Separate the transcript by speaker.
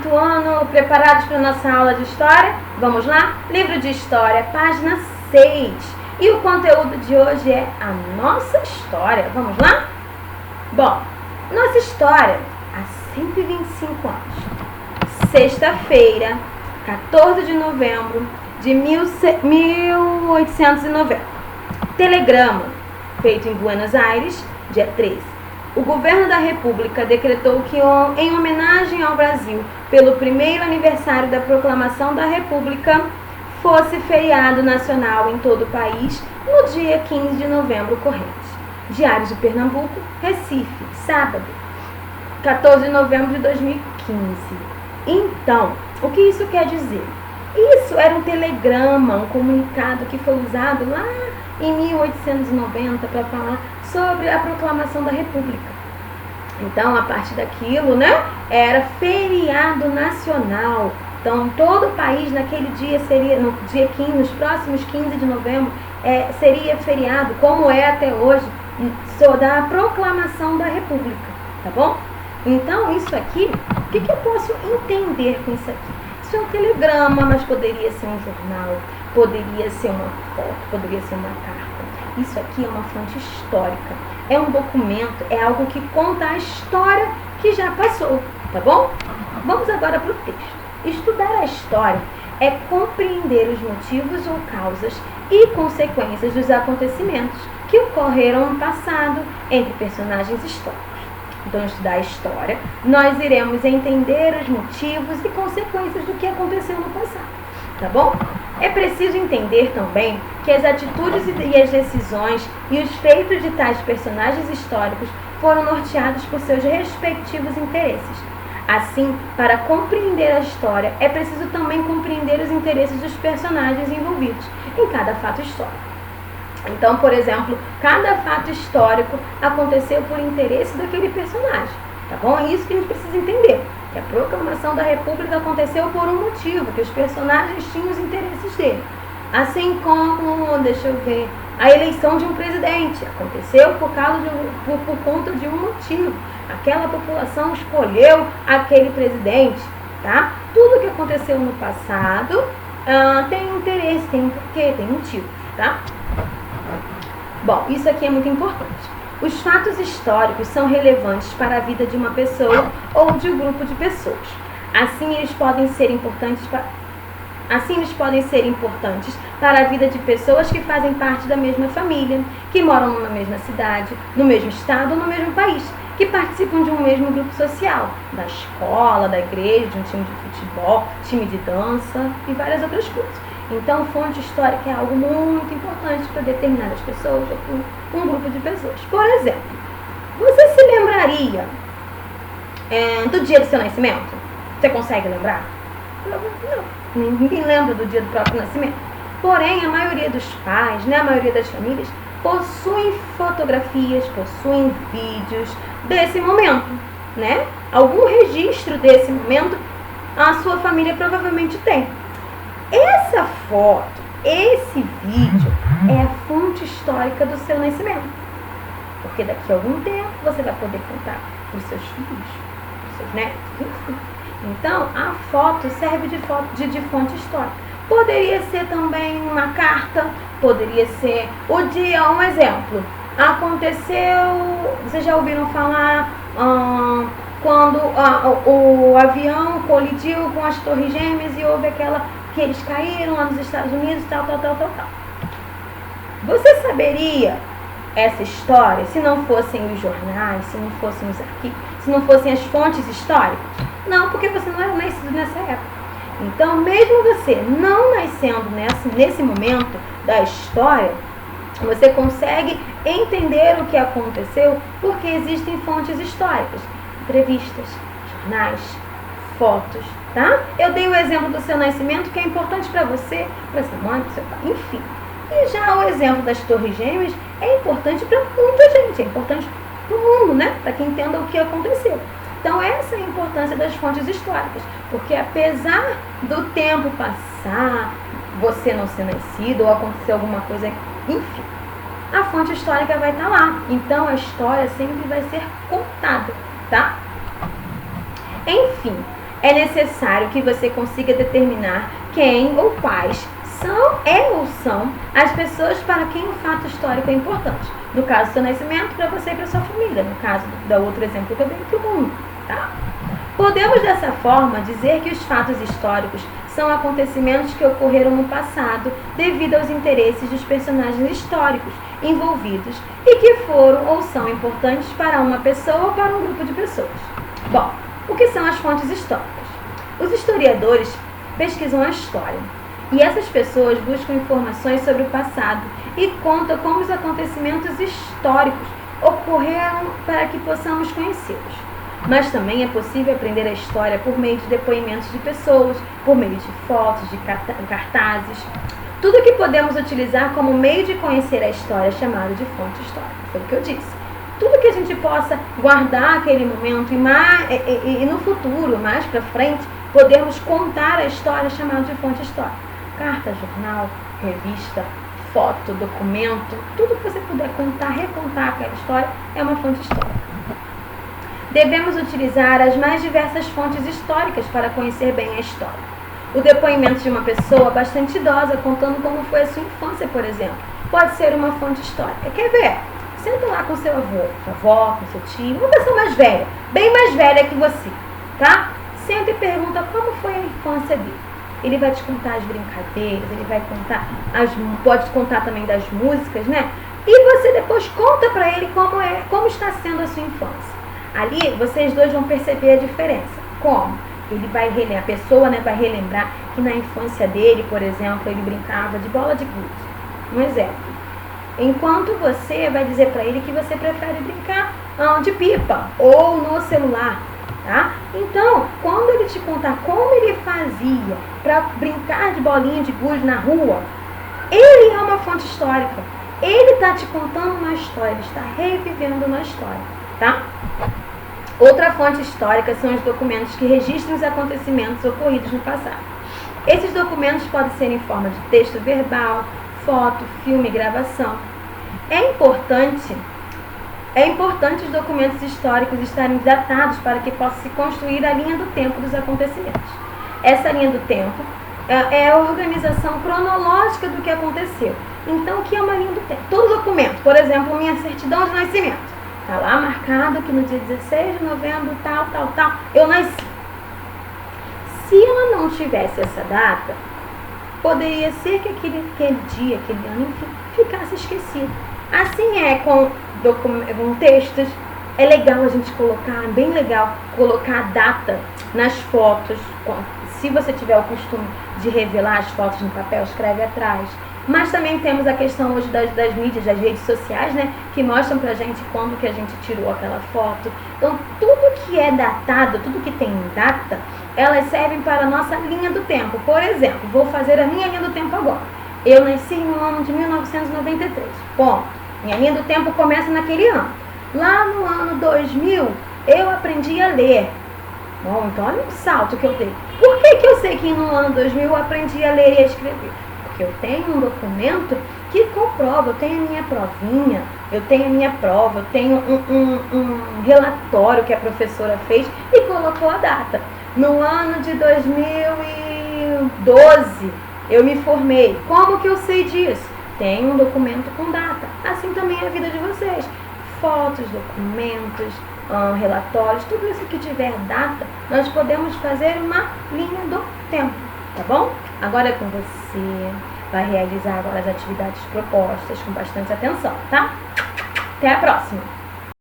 Speaker 1: quarto ano, preparados para a nossa aula de história? Vamos lá? Livro de História, página 6. E o conteúdo de hoje é a nossa história. Vamos lá? Bom, nossa história há 125 anos. Sexta-feira, 14 de novembro de 1890. Telegrama, feito em Buenos Aires, dia 13. O governo da República decretou que, em homenagem ao Brasil, pelo primeiro aniversário da proclamação da República, fosse feriado nacional em todo o país no dia 15 de novembro corrente. Diário de Pernambuco, Recife, sábado, 14 de novembro de 2015. Então, o que isso quer dizer? Isso era um telegrama, um comunicado que foi usado lá em 1890 para falar sobre a proclamação da República. Então, a partir daquilo, era feriado nacional. Então, todo o país naquele dia seria, no dia 15, nos próximos 15 de novembro, seria feriado, como é até hoje, da proclamação da República, tá bom? Então, isso aqui, o que eu posso entender com isso aqui? Isso é um telegrama, mas poderia ser um jornal, poderia ser uma foto, poderia ser uma carta. Isso aqui é uma fonte histórica, é um documento, é algo que conta a história que já passou, tá bom? Vamos agora para o texto. Estudar a história é compreender os motivos ou causas e consequências dos acontecimentos que ocorreram no passado entre personagens históricos. Então, estudar a história, nós iremos entender os motivos e consequências do que aconteceu no passado, tá bom? É preciso entender também que as atitudes e as decisões e os feitos de tais personagens históricos foram norteados por seus respectivos interesses. Assim, para compreender a história, é preciso também compreender os interesses dos personagens envolvidos em cada fato histórico. Então, por exemplo, cada fato histórico aconteceu por interesse daquele personagem, tá bom? É isso que a gente precisa entender, que a proclamação da República aconteceu por um motivo, que os personagens tinham os interesses dele. Assim como, deixa eu ver, a eleição de um presidente aconteceu por conta de um motivo. Aquela população escolheu aquele presidente, tá? Tudo que aconteceu no passado tem interesse, tem um porquê, tem motivo, tá? Bom, isso aqui é muito importante. Os fatos históricos são relevantes para a vida de uma pessoa ou de um grupo de pessoas. Assim, eles podem ser importantes para a vida de pessoas que fazem parte da mesma família, que moram na mesma cidade, no mesmo estado ou no mesmo país, que participam de um mesmo grupo social, da escola, da igreja, de um time de futebol, time de dança e várias outras coisas. Então, fonte histórica é algo muito importante para determinadas pessoas ou para um grupo de pessoas. Por exemplo, você se lembraria do dia do seu nascimento? Você consegue lembrar? Não. Ninguém lembra do dia do próprio nascimento. Porém, a maioria dos pais, a maioria das famílias, possuem fotografias, possuem vídeos desse momento, Algum registro desse momento a sua família provavelmente tem. Essa foto, esse vídeo é a fonte histórica do seu nascimento. Porque daqui a algum tempo você vai poder contar para os seus filhos, para os seus netos, enfim. Então, a foto serve de fonte histórica. Poderia ser também uma carta, poderia ser o dia, um exemplo. Aconteceu, vocês já ouviram falar quando o avião colidiu com as Torres Gêmeas e houve que eles caíram lá nos Estados Unidos, tal. Você saberia essa história se não fossem os jornais, se não fossem os arquivos, se não fossem as fontes históricas? Não, porque você não era nascido nessa época. Então, mesmo você não nascendo nesse momento da história, você consegue entender o que aconteceu porque existem fontes históricas, entrevistas, jornais, fotos, tá? Eu dei o exemplo do seu nascimento, que é importante para você, para sua mãe, para seu pai, enfim. E já o exemplo das Torres Gêmeas é importante para muita gente, é importante para o mundo, para que entenda o que aconteceu. Então, essa é a importância das fontes históricas, porque apesar do tempo passar, você não ser nascido ou acontecer alguma coisa, enfim, a fonte histórica vai estar lá. Então, a história sempre vai ser contada, tá? Enfim, é necessário que você consiga determinar quem ou quais são as pessoas para quem o fato histórico é importante. No caso do seu nascimento, para você e para sua família. No caso do outro exemplo que eu dei, para o mundo. Tá? Podemos, dessa forma, dizer que os fatos históricos são acontecimentos que ocorreram no passado devido aos interesses dos personagens históricos envolvidos e que foram ou são importantes para uma pessoa ou para um grupo de pessoas. Bom, o que são as fontes históricas? Os historiadores pesquisam a história e essas pessoas buscam informações sobre o passado e contam como os acontecimentos históricos ocorreram para que possamos conhecê-los. Mas também é possível aprender a história por meio de depoimentos de pessoas, por meio de fotos, de cartazes. Tudo que podemos utilizar como meio de conhecer a história é chamado de fonte histórica. Foi o que eu disse. Tudo que a gente possa guardar aquele momento e no futuro, mais para frente, podemos contar a história é chamado de fonte histórica. Carta, jornal, revista, foto, documento, tudo que você puder contar, recontar aquela história é uma fonte histórica. Devemos utilizar as mais diversas fontes históricas para conhecer bem a história. O depoimento de uma pessoa bastante idosa contando como foi a sua infância, por exemplo, pode ser uma fonte histórica. Quer ver? Senta lá com seu avô, sua avó, com seu tio, uma pessoa mais velha, bem mais velha que você, tá? Senta e pergunta como foi a infância dele. Ele vai te contar as brincadeiras, ele vai contar, pode contar também das músicas, né? E você depois conta para ele como está sendo a sua infância. Ali, vocês dois vão perceber a diferença. Como? Ele vai relembrar, a pessoa, né, vai relembrar que na infância dele, por exemplo, ele brincava de bola de gude. Um exemplo. Enquanto você vai dizer para ele que você prefere brincar de pipa ou no celular. Tá? Então, quando ele te contar como ele fazia para brincar de bolinha de gude na rua, ele é uma fonte histórica. Ele está te contando uma história, ele está revivendo uma história. Tá? Outra fonte histórica são os documentos que registram os acontecimentos ocorridos no passado. Esses documentos podem ser em forma de texto verbal, foto, filme e gravação. É importante os documentos históricos estarem datados para que possa se construir a linha do tempo dos acontecimentos. Essa linha do tempo é a organização cronológica do que aconteceu. Então, o que é uma linha do tempo? Todo documento, por exemplo, minha certidão de nascimento. Está lá marcado que no dia 16 de novembro, tal, eu nasci. Se ela não tivesse essa data, poderia ser que aquele dia, aquele ano, enfim, ficasse esquecido. Assim é com textos. É legal a gente colocar, bem legal, colocar a data nas fotos. Se você tiver o costume de revelar as fotos no papel, escreve atrás. Mas também temos a questão hoje das mídias, das redes sociais, né? Que mostram pra gente quando que a gente tirou aquela foto. Então, tudo que é datado, tudo que tem data, elas servem para a nossa linha do tempo. Por exemplo, vou fazer a minha linha do tempo agora. Eu nasci no ano de 1993. Bom, minha linha do tempo começa naquele ano. Lá no ano 2000, eu aprendi a ler. Bom, então olha o salto que eu dei. Por que eu sei que no ano 2000 eu aprendi a ler e a escrever? Porque eu tenho um documento que comprova, eu tenho a minha provinha, eu tenho a minha prova, eu tenho um relatório que a professora fez e colocou a data. No ano de 2012, eu me formei. Como que eu sei disso? Tenho um documento com data. Assim também é a vida de vocês. Fotos, documentos, relatórios, tudo isso que tiver data, nós podemos fazer uma linha do tempo, tá bom? Agora é com você, vai realizar agora as atividades propostas com bastante atenção, tá? Até a próxima!